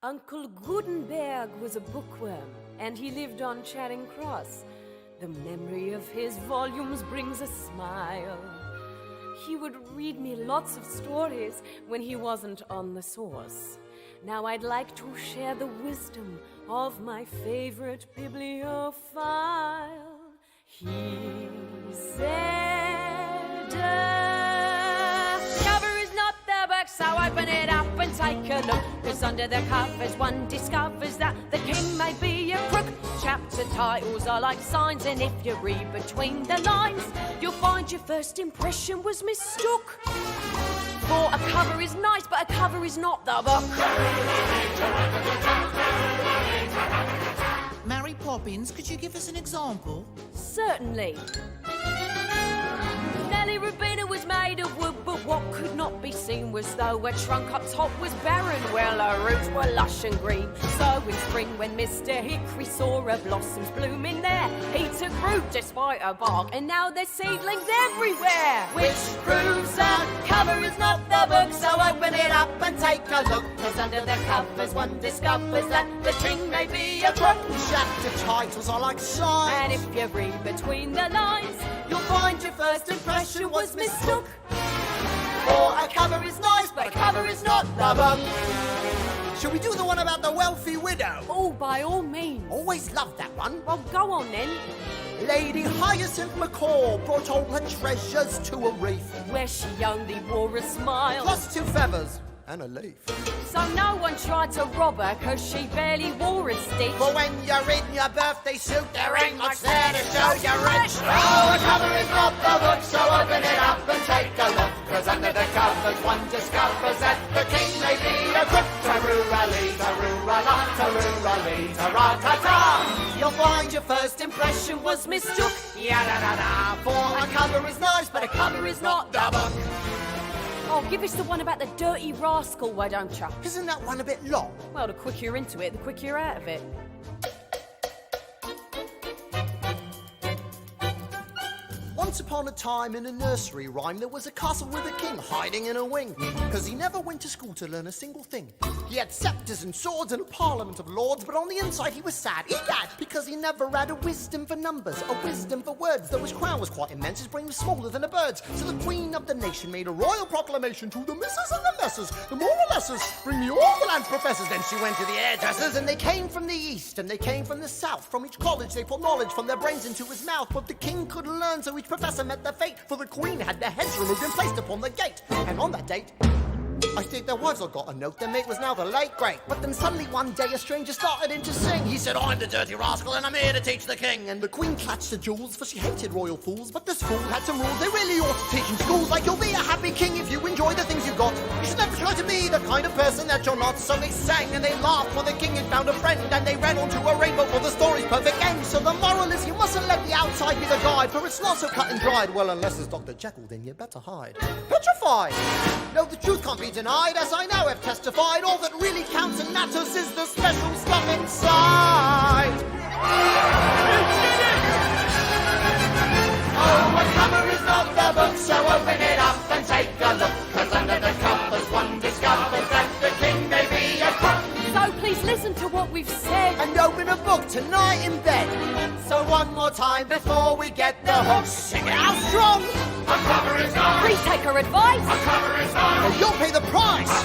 Uncle Gutenberg was a bookworm, and he lived on Charing Cross. The memory of his volumes brings a smile. He would read me lots of stories when he wasn't on the source. Now I'd like to share the wisdom of my favorite bibliophile. He said, cover is not the book, so open it up and take a look. 'Cause under the covers one discovers that the king may be a crook. Chapter titles are like signs, and if you read between the lines, you'll find your first impression was mistook. For a cover is nice, but a cover is not the book. Mary Poppins, could you give us an example? Certainly. Nelly Rubina was made of wood, but what could not be seen was though her trunk up top was barren. Well, her roots were lush and green. So in spring, when Mr. Hickory saw her blossoms blooming there, he took root despite her bark, and now there's seedlings everywhere. Which proves that cover is not the book, so open it up and take a look. 'Cause under the covers one discovers that the king may be a crook. Chapter titles are like signs, And if you read between the lines, you'll find your first impression was mistook. For a cover is nice, but a cover is not the book. Shall we do the one about the wealthy widow? Oh, by all means. Always loved that one. Well, go on then. Lady Hyacinth Macaw brought all her treasures to a reef, Where she only wore a smile. plus 2 feathers and a leaf. So no one tried to rob her, 'cause she barely wore a stitch. For when you're in your birthday suit, there ain't much there to show you're rich. Oh, a cover is not the book, so open it up and take a look. 'Cause under the covers one discovers that the king may be a crook. Ta-roo-ra-lee, ta-roo-ra-la, ta-roo-ra-lee, ta-ra-ta-ta. You'll find your first impression was mistook. Ya-da-da-da. For a cover is nice, but a cover is not the book. Oh, give us the one about the dirty rascal, why don't you? Isn't that one a bit long? Well, the quicker you're into it, the quicker you're out of it. Once upon a time in a nursery rhyme, there was a castle with a king hiding in a wing. 'Cause he never went to school to learn a single thing. He had scepters and swords and a parliament of lords, but on the inside he was sad, egad, because he never had a wisdom for numbers, a wisdom for words. Though his crown was quite immense, his brain was smaller than a bird's. So the queen of the nation made a royal proclamation to the missus and the messers, the more or lessers, bring me all the land's professors. Then she went to the hairdressers, and they came from the east and they came from the south. From each college they put knowledge from their brains into his mouth. But the king couldn't learn, so each professor met their fate. For the queen had their heads removed and placed upon the gate. And on that date, I think their wives all got a note. Their mate was now the late great. But then suddenly one day a stranger started in to sing. He said, I'm the dirty rascal and I'm here to teach the king. And the queen clutched the jewels, for she hated royal fools. But this fool had some rules they really ought to teach in schools. Like, you'll be a happy king if you enjoy the things you got. You should never try to be the kind of person that you're not. So they sang and they laughed, for the king had found a friend. And they ran onto a rainbow for the story's perfect end. So the moral is you mustn't let the outside be the guide, for it's not so cut and dried. Well, unless it's Dr. Jekyll, then you better hide. Petrified! No, the truth can't be denied, as I now have testified. All that really counts and matters is the special stuff inside. Oh, a cover is not the book, so open it up and take a look. 'Cause under the covers one discovers that the king may be a crook. So please listen to what we've said. And open a book tonight in bed. So one more time before we get the hook. Sing it out strong. A cover is nice. Please take her advice. A cover is nice. Or you'll pay the price.